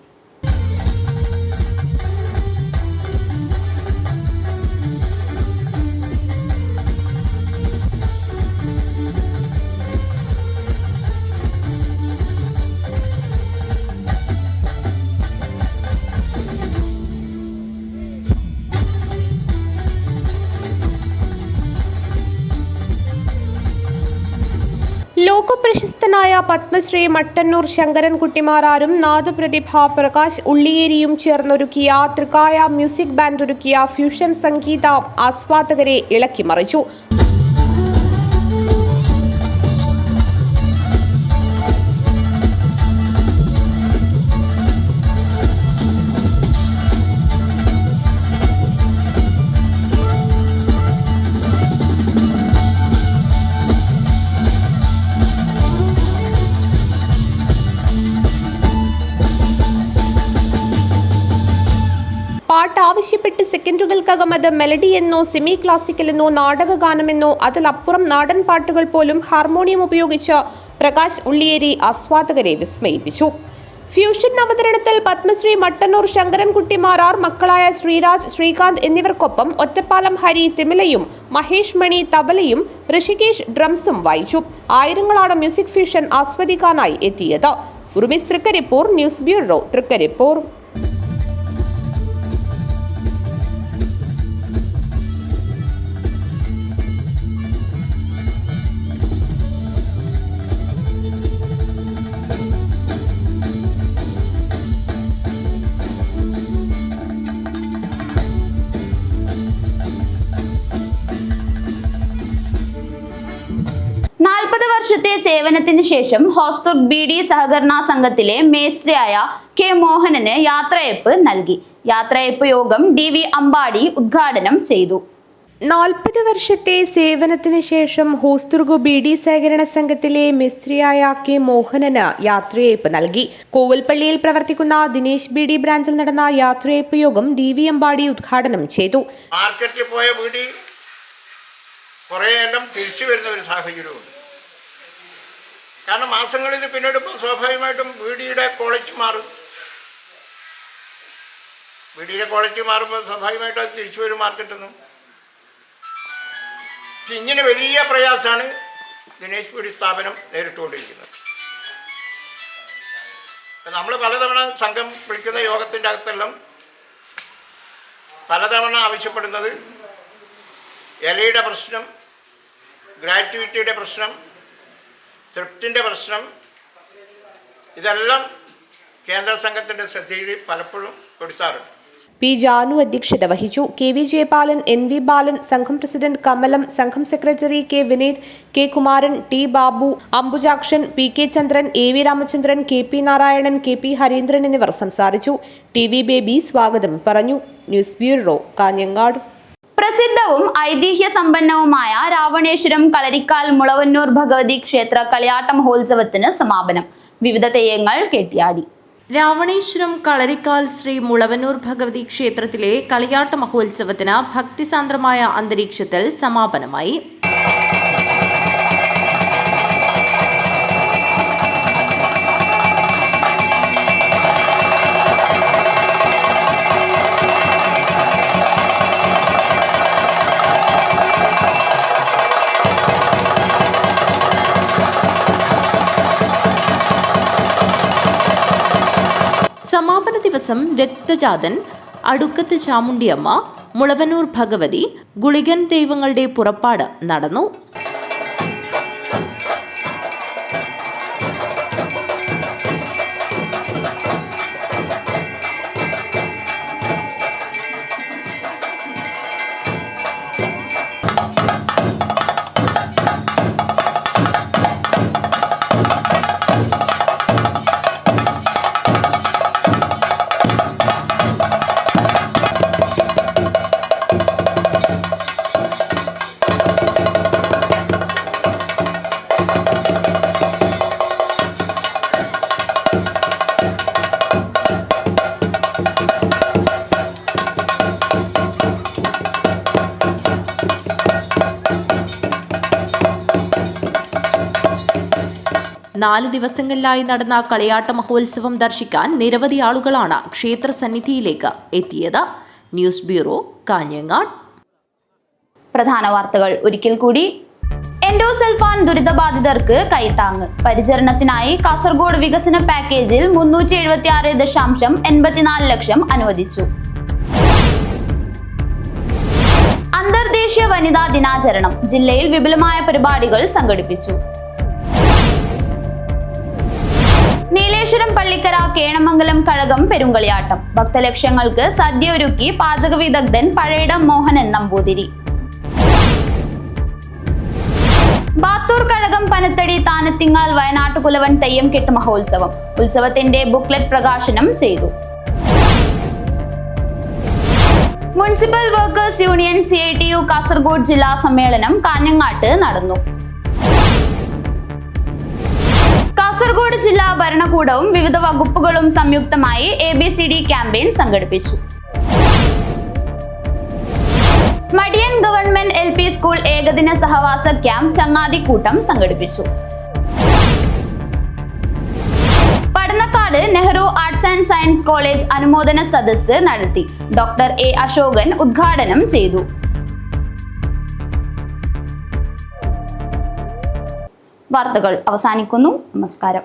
ലോകപ്രശസ്തനായ പത്മശ്രീ മട്ടന്നൂർ ശങ്കരൻകുട്ടിമാരാരും നാദപ്രതിഭ പ്രകാശ് ഉള്ളിയേരിയും ചേർന്നൊരുക്കിയ തൃക്കായ മ്യൂസിക് ബാൻഡ് ഒരുക്കിയ ഫ്യൂഷൻ സംഗീതം ആസ്വാദകരെ ഇളക്കിമറിച്ചു. പാട്ട് ആവശ്യപ്പെട്ട് സെക്കൻഡുകൾക്കകം അത് മെലഡി എന്നോ സെമി ക്ലാസിക്കൽ എന്നോ നാടകഗാനമെന്നോ അതിലപ്പുറം നാടൻ പാട്ടുകൾ പോലും ഹാർമോണിയം ഉപയോഗിച്ച് പ്രകാശ് ഉള്ളിയേരി ആസ്വാദകരെ വിസ്മയിപ്പിച്ചു. ഫ്യൂഷൻ അവതരണത്തിൽ പത്മശ്രീ മട്ടന്നൂർ ശങ്കരൻകുട്ടിമാരാർ മക്കളായ ശ്രീരാജ്, ശ്രീകാന്ത് എന്നിവർക്കൊപ്പം ഒറ്റപ്പാലം ഹരി തിമിലയും മഹേഷ് മണി തബലയും ഋഷികേഷ് ഡ്രംസും വായിച്ചു. ആയിരങ്ങളാണ് മ്യൂസിക് ഫ്യൂഷൻ ആസ്വദിക്കാനായി എത്തിയത്. ഉറുമിസ് തൃക്കരിപ്പൂർ, ന്യൂസ് ബ്യൂറോ, തൃക്കരിപ്പൂർ. വർഷത്തെ സേവനത്തിന് ശേഷം ഹോസ്ദുർഗ് BD സഹകരണ സംഘത്തിലെ മേസ്ത്രിയായ കെ മോഹനന് യാത്രയയപ്പ് നൽകി. യാത്രയയപ്പ് യോഗം DV അമ്പാടി ഉദ്ഘാടനം ചെയ്തു. 40 വർഷത്തെ സേവനത്തിന് ശേഷം ഹോസ്ദുർഗ് BD സഹകരണ സംഘത്തിലെ മേസ്ത്രിയായ കെ മോഹനന് യാത്രയയപ്പ് നൽകി. കോവിൽപ്പള്ളിയിൽ പ്രവർത്തിക്കുന്ന ദിനേശ് BD ബ്രാഞ്ചിൽ നടന്ന യാത്രയയപ്പ് യോഗം DV അമ്പാടി ഉദ്ഘാടനം ചെയ്തു. മാർക്കറ്റിൽ പോയ BD കുറേ എണ്ണം തിരിച്ചു വരുന്ന ഒരു സാഹചര്യമുണ്ട്. കാരണം മാസങ്ങളിൽ പിന്നീട് സ്വാഭാവികമായിട്ടും BDയുടെ ക്വാളിറ്റി മാറും. BDയുടെ ക്വാളിറ്റി മാറുമ്പോൾ സ്വാഭാവികമായിട്ടും അത് തിരിച്ചു വരും മാർക്കറ്റിൽ നിന്നും. ഇങ്ങനെ വലിയ പ്രയാസമാണ് ദിനേശ് BD സ്ഥാപനം നേരിട്ടുകൊണ്ടിരിക്കുന്നത്. നമ്മൾ പലതവണ സംഘം വിളിക്കുന്ന യോഗത്തിൻ്റെ അകത്തെല്ലാം പലതവണ ആവശ്യപ്പെടുന്നത് ഇലയുടെ പ്രശ്നം, ഗ്രാറ്റുവിറ്റിയുടെ പ്രശ്നം, തൃപ്തിൻ്റെ പ്രശ്നം, ഇതെല്ലാം കേന്ദ്ര സംഘത്തിൻ്റെ ശ്രദ്ധയിൽ പലപ്പോഴും കൊടുത്താറുണ്ട്. പി ജാനു അധ്യക്ഷത വഹിച്ചു. KV ജയപാലൻ, NV ബാലൻ, സംഘം പ്രസിഡന്റ് കമലം, സംഘം secretary K Vineeth, K Kumaran, T Babu, Ambujakshan, PK Chandran, AV Ramachandran, KP Narayanan, KP Hareendran എന്നിവർ സംസാരിച്ചു. TV ബേബി സ്വാഗതം പറഞ്ഞു. News bureau, Kanhangad. പ്രസിദ്ധവും ഐതിഹ്യ സമ്പന്നവുമായ രാവണേശ്വരം കളരിക്കാൽ മുളവന്നൂർ ഭഗവതി ക്ഷേത്ര കളിയാട്ട മഹോത്സവത്തിന് സമാപനം. വിവിധ തെയ്യങ്ങൾ കെട്ടിയാടി. രാവണേശ്വരം കളരിക്കാൽ ശ്രീ മുളവന്നൂർ ഭഗവതി ക്ഷേത്രത്തിലെ കളിയാട്ട മഹോത്സവത്തിന് ഭക്തിസാന്ദ്രമായ അന്തരീക്ഷത്തിൽ സമാപനമായി. സമാപന ദിവസം രക്തജാതൻ, അടുക്കത്ത് ചാമുണ്ടിയമ്മ, മുളവന്നൂർ ഭഗവതി, ഗുളികൻ ദൈവങ്ങളുടെ പുറപ്പാട് നടന്നു. നാല് ദിവസങ്ങളിലായി നടന്ന കളിയാട്ട മഹോത്സവം ദർശിക്കാൻ നിരവധി ആളുകളാണ് ക്ഷേത്ര സന്നിധിയിലേക്ക് എത്തിയത്. News bureau, Kanhangad. പ്രധാന വാർത്തകൾ ഒരിക്കൽ കൂടി. എൻഡോസൾഫാൻ ദുരിതബാധിതർക്ക് കൈത്താങ്ങ്. പരിചരണത്തിനായി കാസർഗോഡ് വികസന പാക്കേജിൽ 376.84 ലക്ഷം അനുവദിച്ചു. അന്തർദേശീയ വനിതാ ദിനാചരണം. ജില്ലയിൽ വിപുലമായ പരിപാടികൾ സംഘടിപ്പിച്ചു. നീലേശ്വരം പള്ളിക്കര കേണമംഗലം കഴകം പെരുങ്കളിയാട്ടം. ഭക്തലക്ഷങ്ങൾക്ക് സദ്യ ഒരുക്കി പാചക വിദഗ്ധൻ പഴയിടം മോഹനൻ നമ്പൂതിരി. ബാത്തൂർ കഴകം പനത്തടി താനത്തിങ്ങാൽ വയനാട്ടുകുലവൻ തെയ്യം കെട്ട് മഹോത്സവം. ഉത്സവത്തിന്റെ ബുക്ക്ലെറ്റ് പ്രകാശനം ചെയ്തു. Municipal workers union CITU Kasaragod ജില്ലാ സമ്മേളനം കാഞ്ഞങ്ങാട്ട് നടന്നു. കാസർഗോഡ് ജില്ലാ ഭരണകൂടവും വിവിധ വകുപ്പുകളും സംയുക്തമായി ABCD ക്യാമ്പയിൻ സംഘടിപ്പിച്ചു. മടിയൻ ഗവൺമെന്റ് LP സ്കൂൾ ഏകദിന സഹവാസ ക്യാമ്പ് ചങ്ങാതിക്കൂട്ടം സംഘടിപ്പിച്ചു. Padannakkad Nehru arts and science college അനുമോദന സദസ്സ് നടത്തി. ഡോക്ടർ A അശോകൻ ഉദ്ഘാടനം ചെയ്തു. വാർത്തകൾ അവസാനിക്കുന്നു. നമസ്കാരം.